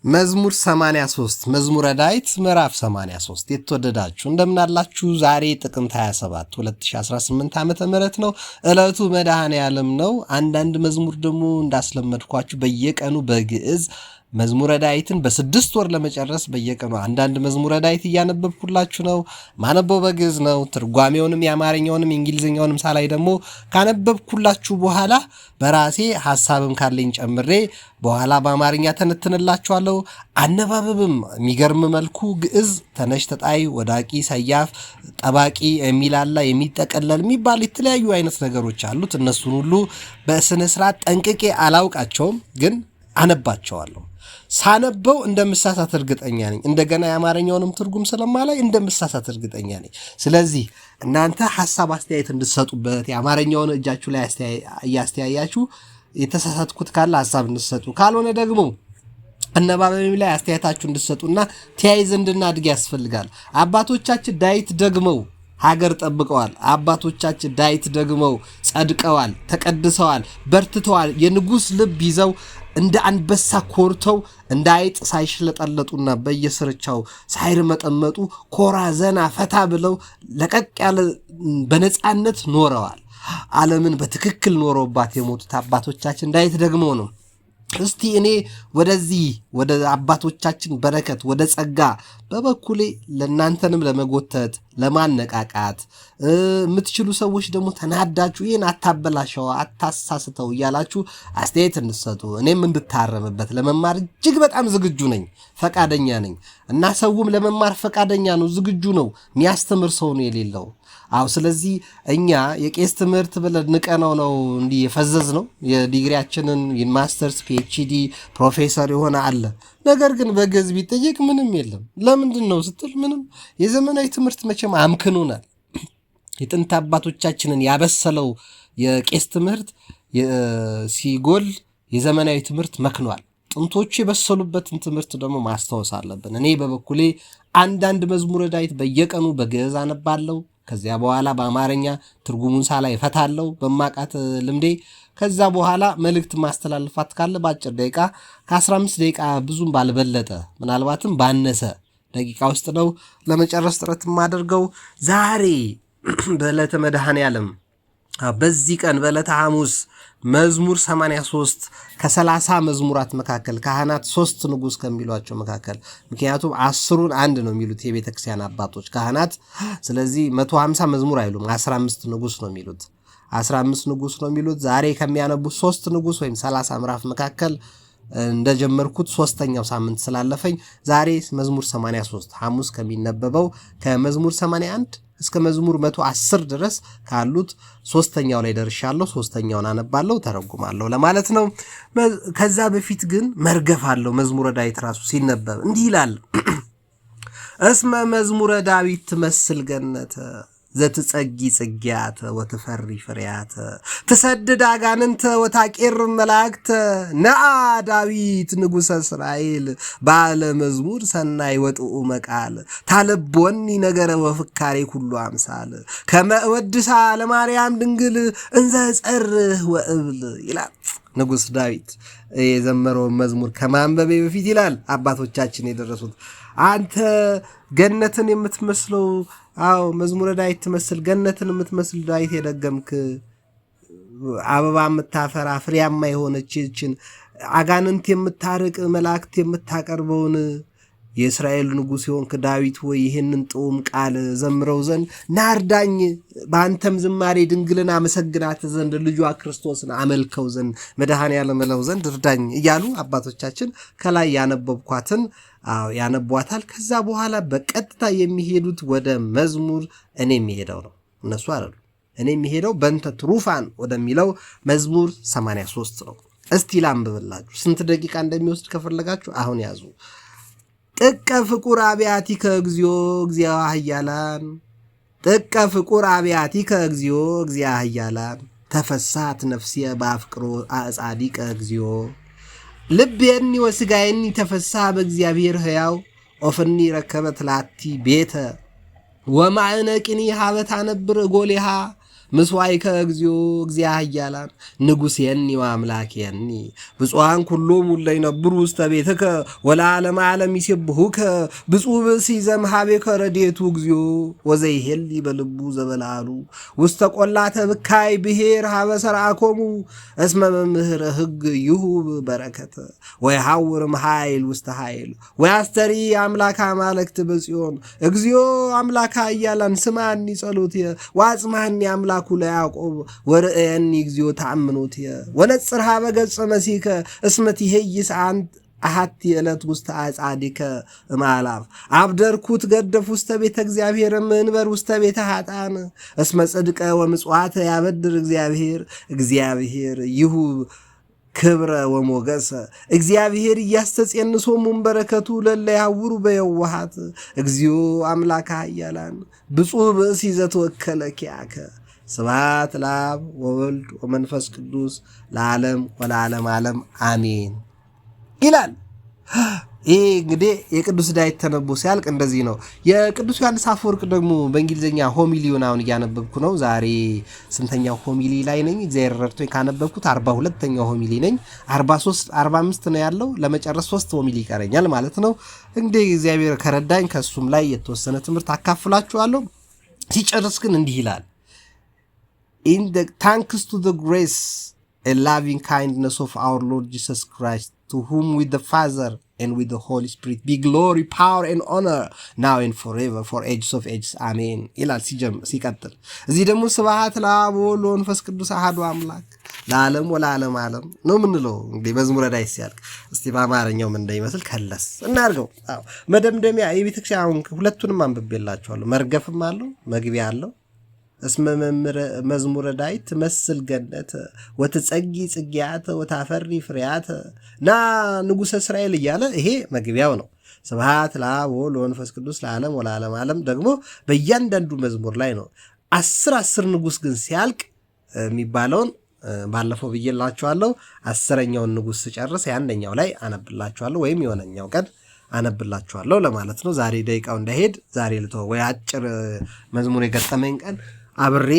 መዝሙር 83 መዝሙረ ዳዊት ምዕራፍ 83 የተወደዳችሁ እንደምን አላችሁ? ዛሬ ጥቅምት 27 2018 ዓመተ ምህረት ነው። ዕለቱ መድኃኔዓለም ነው። አንዳንድ መዝሙር ደግሞ እንዳስለመድኳችሁ በየቀኑ በግዕዝ መዝሙረ ዳዊትን በስድስት ወር ለመጨረስ በየቀኑ አንዳንድ መዝሙረ ዳዊት እያነበብኩላችሁ ነው። ማነበው በግዕዝ ነው። ትርጓሜውንም የአማርኛውንም የእንግሊዝኛውንም ሳላይ ደግሞ ካነበብኩላችሁ በኋላ በራሴ ሐሳብም ካለኝ ጨምሬ በኋላ በአማርኛ ተነትንላችኋለሁ። አነባበብም የሚገርም መልኩ ግዕዝ ተነሽ፣ ተጣይ፣ ወዳቂ፣ ሰያፍ፣ ጠባቂ የሚላላ የሚጠቀለል የሚባል የተለያዩ አይነት ነገሮች አሉት። እነሱን ሁሉ በስነ ስርዓት ጠንቅቄ አላውቃቸውም፣ ግን አነባቸዋለሁ። ሳነበው እንደምሳሳት እርግጠኛ ነኝ። እንደገና የአማርኛውንም ትርጉም ስለማላይ እንደምሳሳት እርግጠኛ ነኝ። ስለዚህ እናንተ ሐሳብ አስተያየት እንድትሰጡበት የአማርኛውን እጃችሁ ላይ እያስተያያችሁ የተሳሳትኩት ካለ ሐሳብ እንድትሰጡ፣ ካልሆነ ደግሞ አነባበብ ላይ አስተያየታችሁ እንድትሰጡና ተያይዘ እንድናድግ ያስፈልጋል። አባቶቻችን ዳዊት ደግመው ሀገር ጠብቀዋል። አባቶቻችን ዳዊት ደግመው ጸድቀዋል፣ ተቀድሰዋል፣ በርትተዋል። የንጉሥ ልብ ይዘው እንደ አንበሳ ኮርተው እንደ አይጥ ሳይሽለጠለጡና በየስርቻው ሳይርመጠመጡ ኮራ ዘና ፈታ ብለው ለቀቅ ያለ በነፃነት ኖረዋል። ዓለምን በትክክል ኖረውባት የሞቱት አባቶቻችን ዳዊት ደግሞ ነው። እስቲ እኔ ወደዚህ ወደ አባቶቻችን በረከት ወደ ጸጋ በበኩሌ ለእናንተንም ለመጎተት ለማነቃቃት የምትችሉ ሰዎች ደግሞ ተናዳችሁ ይህን አታበላሸው አታሳስተው እያላችሁ አስተያየት እንድትሰጡ እኔም እንድታረምበት ለመማር እጅግ በጣም ዝግጁ ነኝ፣ ፈቃደኛ ነኝ እና ሰውም ለመማር ፈቃደኛ ነው፣ ዝግጁ ነው። የሚያስተምር ሰው ነው የሌለው። አው ስለዚህ እኛ የቄስ ትምህርት ብለን ንቀነው ነው እንዲህ የፈዘዝ ነው። የዲግሪያችንን የማስተርስ ፒኤችዲ ፕሮፌሰር የሆነ አለ። ነገር ግን በግዕዝ ቢጠየቅ ምንም የለም። ለምንድን ነው ስትል ምንም። የዘመናዊ ትምህርት መቼም አምክኖናል። የጥንት አባቶቻችንን ያበሰለው የቄስ ትምህርት ሲጎል የዘመናዊ ትምህርት መክኗል። ጥንቶቹ የበሰሉበትን ትምህርት ደግሞ ማስታወስ አለብን። እኔ በበኩሌ አንዳንድ መዝሙረ ዳዊት በየቀኑ በግዕዝ አነባለሁ። ከዚያ በኋላ በአማርኛ ትርጉሙን ሳላይ እፈታለሁ በማቃት ልምዴ። ከዛ በኋላ መልእክት ማስተላለፋት ካለ በአጭር ደቂቃ ከ15 ደቂቃ ብዙም ባልበለጠ ምናልባትም ባነሰ ደቂቃ ውስጥ ነው ለመጨረስ ጥረት የማደርገው። ዛሬ በዕለተ መድኃኔዓለም በዚህ ቀን በዕለተ ሐሙስ መዝሙር 83 ከ30 መዝሙራት መካከል ካህናት 3 ንጉሥ ከሚሏቸው መካከል፣ ምክንያቱም 10ን አንድ ነው የሚሉት የቤተ ክርስቲያን አባቶች ካህናት። ስለዚህ 150 መዝሙር አይሉም፣ 15 ንጉሥ ነው የሚሉት። 15 ንጉሥ ነው የሚሉት። ዛሬ ከሚያነቡት 3 ንጉሥ ወይም 30 ምዕራፍ መካከል እንደጀመርኩት 3ኛው ሳምንት ስላለፈኝ ዛሬ መዝሙር 83 ሐሙስ ከሚነበበው ከመዝሙር 81 እስከ መዝሙር 110 ድረስ ካሉት 3ኛው ላይ ደርሻለሁ። 3ኛውን አነባለሁ፣ ተረጉማለሁ ለማለት ነው። ከዛ በፊት ግን መርገፍ አለው። መዝሙረ ዳዊት ራሱ ሲነበብ እንዲህ ይላል። እስመ መዝሙረ ዳዊት ትመስል ገነተ ዘትጸጊ ጽጌያተ ወትፈሪ ፍሬያተ ትሰድድ አጋንንተ ወታቄር መላእክተ ነአ ዳዊት ንጉሠ እስራኤል ባለ መዝሙር ሰናይ ወጥኡ መቃል ታለቦኒ ነገረ ወፍካሬ ኩሉ አምሳል ከመ እወድሳ ለማርያም ድንግል እንዘ ጸርህ ወእብል ይላል። ንጉሥ ዳዊት የዘመረውን መዝሙር ከማንበቤ በፊት ይላል አባቶቻችን የደረሱት አንተ ገነትን የምትመስለው መዝሙረ ዳዊት ትመስል ገነትን የምትመስል ዳዊት የደገምክ አበባ የምታፈራ ፍሬያማ የሆነች ይህችን አጋንንት የምታርቅ መላእክት የምታቀርበውን የእስራኤል ንጉሥ የሆንክ ዳዊት ወይ ይህንን ጥዑም ቃል ዘምረው ዘንድ ናርዳኝ፣ በአንተም ዝማሬ ድንግልን አመሰግናት ዘንድ ልጇ ክርስቶስን አመልከው ዘንድ መድኃኔዓለም እለው ዘንድ እርዳኝ እያሉ አባቶቻችን ከላይ ያነበብኳትን ያነቧታል። ከዛ በኋላ በቀጥታ የሚሄዱት ወደ መዝሙር እኔ የሚሄደው ነው፣ እነሱ አይደሉ። እኔ የሚሄደው በእንተ ትሩፋን ወደሚለው መዝሙር 83 ነው። እስቲ ላንብብላችሁ። ስንት ደቂቃ እንደሚወስድ ከፈለጋችሁ አሁን ያዙ። ጥቀ ፍቁር አብያቲከ እግዚኦ እግዚአ ኃያላን ጥቀ ፍቁር አብያቲከ እግዚኦ እግዚአ ኃያላን ተፈሳት ነፍስየ በአፍቅሮ አጻዲቀ እግዚኦ ልቤኒ ወስጋየኒ ተፈሳ በእግዚአብሔር ሕያው ኦፍኒ ረከበት ላቲ ቤተ ወማዕነቅኒ ሀበታ ነብር ጎሌሃ ምስዋዕከ እግዚኦ እግዚአ ኃያላን ንጉሴኒ ወአምላኬኒ ብፁዓን ኩሎሙ እለ ይነብሩ ውስተ ቤትከ ወለዓለመ ዓለም ይሴብሑከ ብፁዕ ብእሲ ዘእምኀቤከ ረድኤቱ እግዚኦ ወዘይሄሊ በልቡ ዘበላሉ ውስተ ቈላተ ብካይ ብሔር ሀበ ሠርዓኮሙ እስመ መምህረ ሕግ ይሁብ በረከተ ወይሐውር እምኃይል ውስተ ኃይል ወያስተሪ አምላከ አማልክት በጽዮን እግዚኦ አምላከ ኃያላን ስማኒ ጸሎትየ ወአጽምሐኒ አምላኩ ለያዕቆብ ወርእየኒ እግዚኦ ተአምኖትየ ወነጽር ሀበ ገጸ መሲከ እስመ ትኄይስ አንት አሐቲ ዕለት ውስተ አጻዲከ እምአእላፍ አብደርኩት ገደፍ ውስተ ቤተ እግዚአብሔር እምእንበር ውስተ ቤተ ኃጥኣን እስመ ጽድቀ ወምጽዋተ ያበድር እግዚአብሔር ይሁብ ክብረ ወሞገሰ እግዚአብሔር እያስተጼንሶሙ በረከቱ ለለ ያውሩ በየዋሃት እግዚኦ አምላከ ኃያላን ብፁዕ ብእሲ ዘተወከለ ኪያከ ስብሐት ለአብ ወወልድ ወመንፈስ ቅዱስ ለዓለም ወለዓለመ ዓለም አሜን ይላል። ይሄ እንግዲህ የቅዱስ ዳዊት ተነቦ ሲያልቅ እንደዚህ ነው። የቅዱስ ዮሐንስ አፈወርቅ ደግሞ በእንግሊዝኛ ሆሚሊውን አሁን እያነበብኩ ነው። ዛሬ ስንተኛው ሆሚሊ ላይ ነኝ? እግዚአብሔር ረድቶኝ ካነበብኩት 42ኛው ሆሚሊ ነኝ። 45 ነው ያለው። ለመጨረስ 3 ሆሚሊ ይቀረኛል ማለት ነው። እንግዲህ እግዚአብሔር ከረዳኝ ከሱም ላይ የተወሰነ ትምህርት አካፍላችኋለሁ። ሲጨርስ ግን እንዲህ ይላል in the thanks to the grace and loving kindness of our Lord Jesus Christ, to whom with the Father and with the Holy Spirit be glory, power and honor now and forever for ages of ages. Amen. ይላል ሲቀጥል እዚህ ደግሞ ስብሐት ለአብ ወወልድ ወመንፈስ ቅዱስ አሐዱ አምላክ ለዓለም ወለዓለመ ዓለም ነው የምንለው። እንግዲህ መዝሙረ ዳዊት ሲያልቅ እስቲ በአማርኛው ምን እንደሚመስል ከለስ እናድርገው። አዎ መደምደሚያ የቤተክርስቲያን ሁለቱንም አንብቤላችኋለሁ። መርገፍም አለው መግቢያ አለው። እስመ መዝሙረ ዳዊት ትመስል ገነተ ወትጸጊ ጽጌያተ ወታፈሪ ፍሬያተ ና ንጉሠ እስራኤል እያለ ይሄ መግቢያው ነው። ስብሐት ለአብ ወወልድ ወመንፈስ ቅዱስ ለዓለም ወለዓለመ ዓለም ደግሞ በእያንዳንዱ መዝሙር ላይ ነው። 10 ንጉሥ ግን ሲያልቅ የሚባለውን ባለፈው ብዬላችኋለሁ። 10ኛውን ንጉሥ ስጨርስ ያንደኛው ላይ አነብላችኋለሁ ወይም የሆነኛው ቀን አነብላችኋለሁ ለማለት ነው። ዛሬ ደቂቃው እንዳይሄድ ዛሬ ልተው ወይ አጭር መዝሙር የገጠመኝ ቀን አብሬ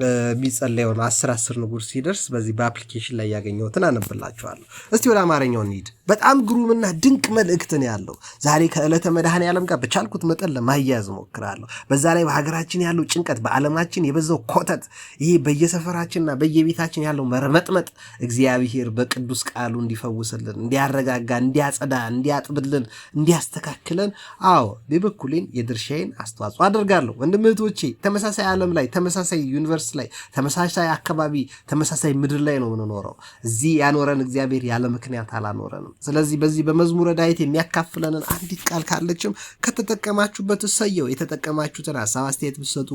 የሚጸለየውን 10 ንጉሥ ሲደርስ በዚህ በአፕሊኬሽን ላይ ያገኘሁትን አነብላችኋለሁ። እስቲ ወደ አማርኛው እንሂድ። በጣም ግሩምና ድንቅ መልእክት ነው ያለው። ዛሬ ከዕለተ መድኃኔዓለም ጋር በቻልኩት መጠን ለማያያዝ ሞክራለሁ። በዛ ላይ በሀገራችን ያለው ጭንቀት፣ በዓለማችን የበዛው ኮተት፣ ይሄ በየሰፈራችንና በየቤታችን ያለው መርመጥመጥ እግዚአብሔር በቅዱስ ቃሉ እንዲፈውስልን፣ እንዲያረጋጋ፣ እንዲያጸዳ፣ እንዲያጥብልን፣ እንዲያስተካክለን አዎ በበኩሌን የድርሻዬን አስተዋጽኦ አደርጋለሁ። ወንድም እህቶቼ ተመሳሳይ ዓለም ላይ ተመሳሳይ ዩኒቨርሲቲ ላይ ተመሳሳይ አካባቢ ተመሳሳይ ምድር ላይ ነው የምንኖረው። እዚህ ያኖረን እግዚአብሔር ያለ ምክንያት አላኖረንም። ስለዚህ በዚህ በመዝሙረ ዳዊት የሚያካፍለንን አንዲት ቃል ካለችም ከተጠቀማችሁበት እሰየው። የተጠቀማችሁትን ሐሳብ አስተያየት ብትሰጡ፣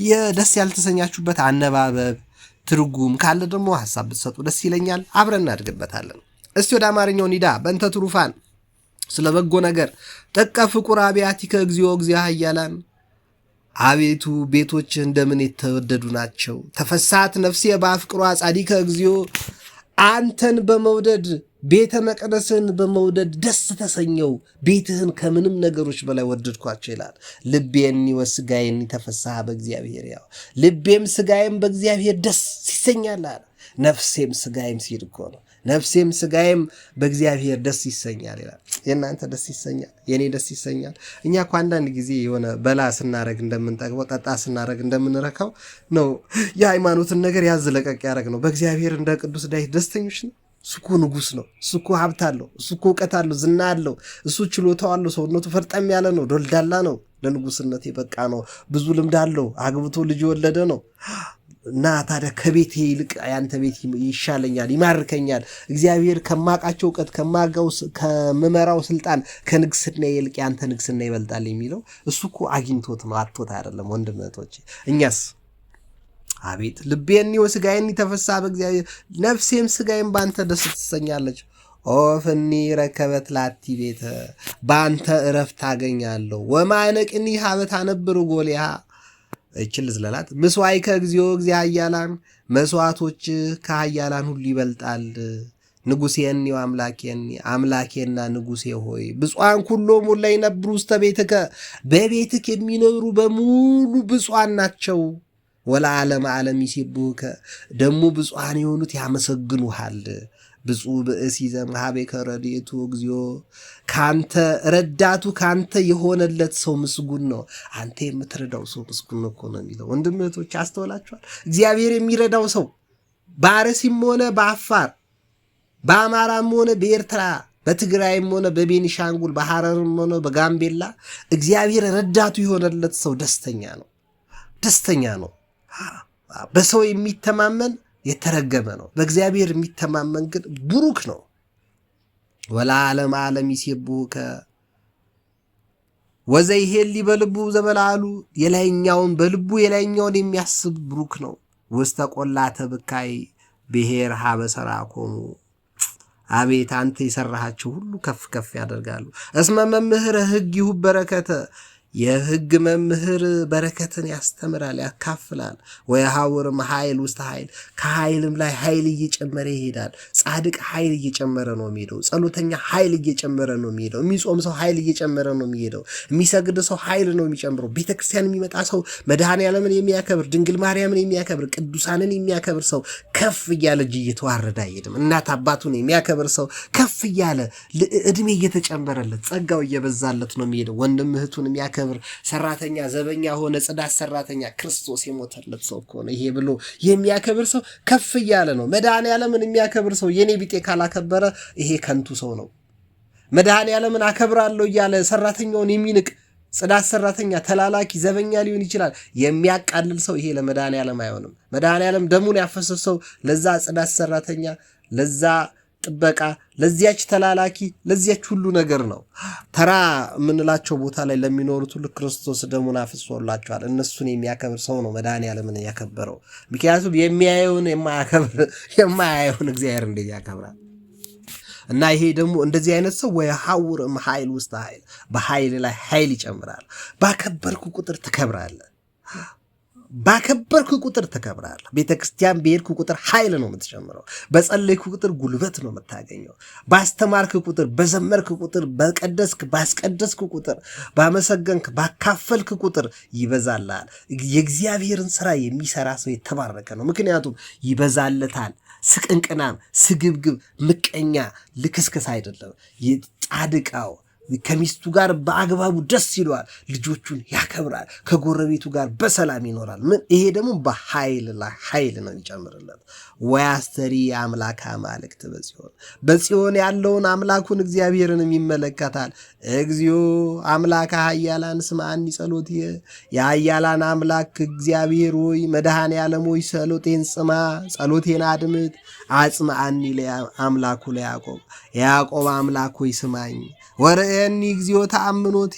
የደስ ያልተሰኛችሁበት አነባበብ ትርጉም ካለ ደግሞ ሐሳብ ብትሰጡ ደስ ይለኛል። አብረን እናድግበታለን። እስቲ ወደ አማርኛው ኒዳ በእንተ ትሩፋን ስለ በጎ ነገር ጥቀ ፍቁር አብያቲከ እግዚኦ እግዚአ ኃያላን አቤቱ ቤቶችህ እንደምን የተወደዱ ናቸው። ተፈሳት ነፍሴ በአፍቅሯ ጻዲከ እግዚኦ አንተን በመውደድ ቤተ መቅደስን በመውደድ ደስ ተሰኘው። ቤትህን ከምንም ነገሮች በላይ ወደድኳቸው ይላል። ልቤኒ ወስጋዬኒ ተፈሳሐ በእግዚአብሔር ያው ልቤም ስጋዬም በእግዚአብሔር ደስ ይሰኛል አለ። ነፍሴም ስጋዬም ሲል እኮ ነው። ነፍሴም ስጋዬም በእግዚአብሔር ደስ ይሰኛል ይላል። የእናንተ ደስ ይሰኛል፣ የኔ ደስ ይሰኛል። እኛ እኮ አንዳንድ ጊዜ የሆነ በላ ስናረግ እንደምንጠግበው ጠጣ ስናረግ እንደምንረካው ነው። የሃይማኖትን ነገር ያዝ ለቀቅ ያደረግ ነው። በእግዚአብሔር እንደ ቅዱስ ዳዊት ደስተኞች ነው። እሱ እኮ ንጉሥ ነው። እሱ እኮ ሀብት አለው። እሱ እኮ እውቀት አለው፣ ዝና አለው። እሱ ችሎታው አለው። ሰውነቱ ፈርጠም ያለ ነው። ዶልዳላ ነው። ለንጉሥነት የበቃ ነው። ብዙ ልምድ አለው። አግብቶ ልጅ የወለደ ነው። እና ታዲያ ከቤቴ ይልቅ ያንተ ቤት ይሻለኛል፣ ይማርከኛል። እግዚአብሔር ከማቃቸው እውቀት ከምመራው ስልጣን ከንግስና ይልቅ ያንተ ንግስና ይበልጣል የሚለው እሱ እኮ አግኝቶት ነው፣ አጥቶት አይደለም። ወንድምቶቼ እኛስ አቤት ልቤኒ ወስጋዬኒ ተፈሳሐ በእግዚአብሔር ነፍሴም ስጋዬም ባንተ ደስ ትሰኛለች። ኦፍኒ ረከበት ላቲ ቤተ ባንተ እረፍት ታገኛለሁ። ወማነቅኒ ሀበት አነብር ጎሊያ እችል ዝለላት ምስዋዕከ እግዚኦ እግዚአ ኃያላን መስዋዕቶች ከኃያላን ሁሉ ይበልጣል። ንጉሴኒ ወአምላኬኒ አምላኬና ንጉሴ ሆይ ብፁዓን ኩሎሙ እለ ይነብሩ ውስተ ቤትከ በቤትክ የሚኖሩ በሙሉ ብፁዓን ናቸው። ወለዓለመ ዓለም ይሴብሑከ ደግሞ ብፁዓን የሆኑት ያመሰግኑሃል። ብፁዕ ብእሲ ዘእምኀቤከ ረድኤቱ እግዚኦ ካንተ ረዳቱ ካንተ የሆነለት ሰው ምስጉን ነው። አንተ የምትረዳው ሰው ምስጉን ነው እኮ ነው የሚለው። ወንድም እህቶች አስተውላችኋል? እግዚአብሔር የሚረዳው ሰው በአርሲም ሆነ በአፋር በአማራም ሆነ በኤርትራ በትግራይም ሆነ በቤኒሻንጉል በሐረርም ሆነ በጋምቤላ እግዚአብሔር ረዳቱ የሆነለት ሰው ደስተኛ ነው፣ ደስተኛ ነው። በሰው የሚተማመን የተረገመ ነው። በእግዚአብሔር የሚተማመን ግን ቡሩክ ነው። ወለዓለመ ዓለም ይሴብሑከ ወዘይሄሊ በልቡ ዘበላሉ የላይኛውን በልቡ የላይኛውን የሚያስብ ቡሩክ ነው። ውስተ ቈላተ ብካይ ብሔር ሀበ ሠራኮሙ አቤት አንተ የሰራሃቸው ሁሉ ከፍ ከፍ ያደርጋሉ። እስመ መምህረ ሕግ ይሁብ በረከተ የሕግ መምህር በረከትን ያስተምራል ያካፍላል። ወየሐውርም ኃይል ውስተ ኃይል ከኃይልም ላይ ኃይል እየጨመረ ይሄዳል። ጻድቅ ኃይል እየጨመረ ነው የሚሄደው። ጸሎተኛ ኃይል እየጨመረ ነው የሚሄደው። የሚጾም ሰው ኃይል እየጨመረ ነው የሚሄደው። የሚሰግድ ሰው ኃይል ነው የሚጨምረው። ቤተክርስቲያን የሚመጣ ሰው መድኃኔዓለምን የሚያከብር ድንግል ማርያምን የሚያከብር ቅዱሳንን የሚያከብር ሰው ከፍ እያለ እጅ እየተዋረደ አይሄድም። እናት አባቱን የሚያከብር ሰው ከፍ እያለ እድሜ እየተጨመረለት ጸጋው እየበዛለት ነው የሚሄደው። ወንድም እህቱን የሚያከብር ሰራተኛ ዘበኛ ሆነ ጽዳት ሰራተኛ ክርስቶስ የሞተለት ሰው እኮ ነው ይሄ ብሎ የሚያከብር ሰው ከፍ እያለ ነው። መድኃኔዓለምን የሚያከብር ሰው የኔ ቢጤ ካላከበረ ይሄ ከንቱ ሰው ነው። መድኃኔዓለምን አከብራለሁ እያለ ሰራተኛውን የሚንቅ ጽዳት ሰራተኛ ተላላኪ ዘበኛ ሊሆን ይችላል። የሚያቃልል ሰው ይሄ ለመድኃኔዓለም አይሆንም። መድኃኔዓለም ደሙን ያፈሰሰው ለዛ ጽዳት ሰራተኛ ለዛ ጥበቃ ለዚያች ተላላኪ ለዚያች ሁሉ ነገር ነው። ተራ የምንላቸው ቦታ ላይ ለሚኖሩት ሁሉ ክርስቶስ ደሙን አፍስሶላቸዋል። እነሱን የሚያከብር ሰው ነው መድኃኔዓለምን ያከበረው። ምክንያቱም የሚያየውን የማያየውን እግዚአብሔር እንዴት ያከብራል? እና ይሄ ደግሞ እንደዚህ አይነት ሰው ወየሐውርም ኃይል ውስተ ኃይል በኃይል ላይ ኃይል ይጨምራል። ባከበርኩ ቁጥር ትከብራለህ። ባከበርኩ ቁጥር ተከብራለህ። ቤተክርስቲያን በሄድኩ ቁጥር ኃይል ነው የምትጨምረው። በጸለይኩ ቁጥር ጉልበት ነው የምታገኘው። ባስተማርክ ቁጥር፣ በዘመርክ ቁጥር፣ በቀደስክ ባስቀደስክ ቁጥር፣ ባመሰገንክ ባካፈልክ ቁጥር ይበዛልሃል። የእግዚአብሔርን ስራ የሚሰራ ሰው የተባረከ ነው። ምክንያቱም ይበዛለታል። ስቅንቅናም፣ ስግብግብ፣ ምቀኛ፣ ልክስክስ አይደለም። ጻድቃው ከሚስቱ ጋር በአግባቡ ደስ ይለዋል። ልጆቹን ያከብራል። ከጎረቤቱ ጋር በሰላም ይኖራል። ምን ይሄ ደግሞ በኃይል ላይ ኃይል ነው የሚጨምርለት። ወያስተሪ አምላክ አማልክት በጽዮን ያለውን አምላኩን እግዚአብሔርንም ይመለከታል። እግዚኦ አምላክ ኃያላን ስማኒ ጸሎት የኃያላን አምላክ እግዚአብሔር ሆይ መድኃኔዓለም ሆይ ጸሎቴን ስማ፣ ጸሎቴን አድምጥ። አጽምዓኒ ለአምላኩ ለያዕቆብ የያዕቆብ አምላክ ሆይ ስማኝ። ወርኤኒ እግዚኦ ተአምኖት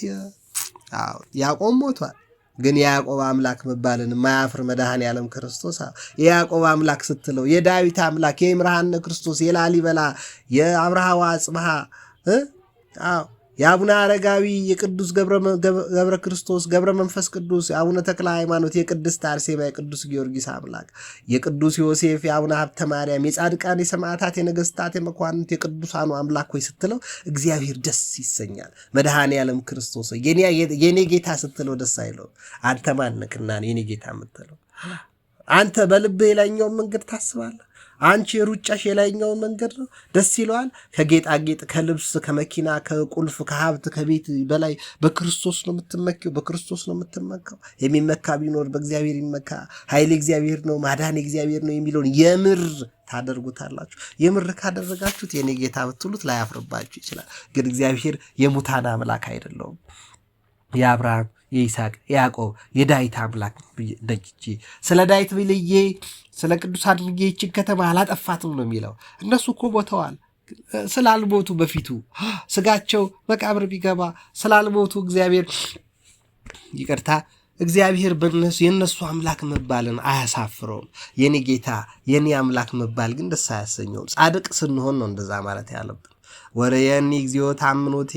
ያዕቆብ ሞቷል፣ ግን የያዕቆብ አምላክ መባልን ማያፍር መድኃኔዓለም ክርስቶስ የያዕቆብ አምላክ ስትለው የዳዊት አምላክ የይምርሃነ ክርስቶስ የላሊበላ የአብርሃ ወአጽብሃ የአቡነ አረጋዊ የቅዱስ ገብረ ክርስቶስ ገብረ መንፈስ ቅዱስ የአቡነ ተክለ ሃይማኖት የቅድስት አርሴማ የቅዱስ ጊዮርጊስ አምላክ የቅዱስ ዮሴፍ የአቡነ ሀብተ ማርያም የጻድቃን የሰማዕታት የነገስታት የመኳንንት የቅዱሳኑ አምላክ ሆይ ስትለው እግዚአብሔር ደስ ይሰኛል። መድኃኔዓለም ክርስቶስ የኔ ጌታ ስትለው ደስ አይለው? አንተ ማንክና የኔ ጌታ የምትለው? አንተ በልብህ የላይኛውን መንገድ ታስባለህ? አንቺ የሩጫሽ የላይኛውን መንገድ ነው ደስ ይለዋል? ከጌጣጌጥ ከልብስ ከመኪና ከቁልፍ ከሀብት ከቤት በላይ በክርስቶስ ነው የምትመኪው፣ በክርስቶስ ነው የምትመካው። የሚመካ ቢኖር በእግዚአብሔር ይመካ፣ ኃይል እግዚአብሔር ነው ማዳን እግዚአብሔር ነው የሚለውን የምር ታደርጉታላችሁ። የምር ካደረጋችሁት የኔ ጌታ ብትሉት ላያፍርባችሁ ይችላል። ግን እግዚአብሔር የሙታን አምላክ አይደለውም። የአብርሃም የይስሐቅ የያዕቆብ የዳዊት አምላክ ደጅቼ ስለ ዳዊት ብልዬ ስለ ቅዱስ አድርጌ ይህችን ከተማ አላጠፋትም ነው የሚለው። እነሱ እኮ ቦተዋል ስላልሞቱ፣ በፊቱ ስጋቸው መቃብር ቢገባ ስላልሞቱ እግዚአብሔር በእነሱ የእነሱ አምላክ መባልን አያሳፍረውም። የኔ ጌታ የኔ አምላክ መባል ግን ደስ አያሰኘውም። ጻድቅ ስንሆን ነው እንደዛ ማለት ያለብን። ወርኤኒ እግዚኦ ተአምኖት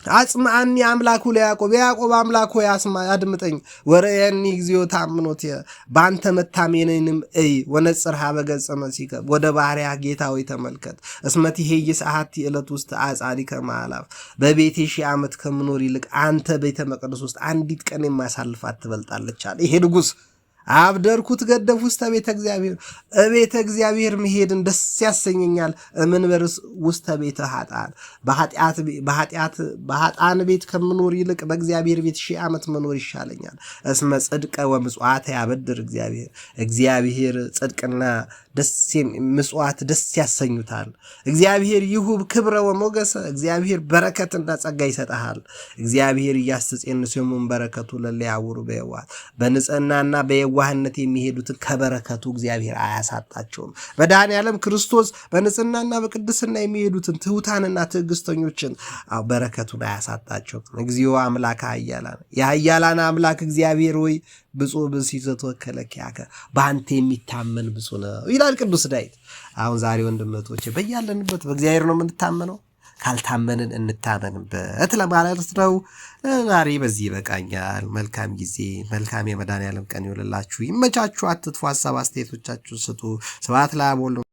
አጽምዓኒ አምላኩ ለያዕቆብ የያዕቆብ አምላክ ሆይ አድምጠኝ። ወርኤኒ እግዚኦ ተአምኖት በአንተ መታመኔንም እይ። ወነጽር ሀበ ገጸ መሲከ ወደ ባሪያህ ጌታ ሆይ ተመልከት። እስመ ትኄይስ አሐቲ ዕለት ውስጥ አጻዲከ መዓላፍ በቤቴ 1000 ዓመት ከምኖር ይልቅ አንተ ቤተ መቅደስ ውስጥ አንዲት ቀን የማሳልፋት ትበልጣለች አለ። ይሄ ንጉሥ አብደርኩት ገደፍ ውስተ ቤተ እግዚአብሔር ቤተ እግዚአብሔር መሄድን ደስ ያሰኘኛል። መንበር ውስተ ቤተ ኃጥአን በኃጥአን ቤት ከምኖር ይልቅ በእግዚአብሔር ቤት 1000 ዓመት መኖር ይሻለኛል። እስመ ጽድቀ ወምጽዋት ያበድር እግዚአብሔር ጽድቅና ምጽዋት ደስ ያሰኙታል። እግዚአብሔር ይሁብ ክብረ ወሞገሰ እግዚአብሔር በረከትና ጸጋ ይሰጣል። እግዚአብሔር ያስተጽን ስሙን በረከቱ ለሊያውሩ በየዋህ በንጽህናና በየዋህነት የሚሄዱትን ከበረከቱ እግዚአብሔር አያሳጣቸውም። መድኃኔዓለም ክርስቶስ በንጽህናና በቅድስና የሚሄዱትን ትሑታንና ትዕግስተኞችን በረከቱን አያሳጣቸውም። እግዚኦ አምላከ ኃያላን የኃያላን አምላክ እግዚአብሔር ሆይ ብፁዕ ብእሲ ዘተወከለኪያከ በአንተ የሚታመን ብፁዕ ነው ይላል ቅዱስ ዳዊት። አሁን ዛሬ ወንድመቶቼ በያለንበት በእግዚአብሔር ነው የምንታመነው። ካልታመንን እንታመንበት ለማለት ነው። ዛሬ በዚህ ይበቃኛል። መልካም ጊዜ፣ መልካም የመድኃኔዓለም ቀን ይውልላችሁ። ይመቻችሁ፣ አትጥፉ። ሀሳብ አስተያየቶቻችሁ ስጡ። ስብሐት ለአብ ወወልድ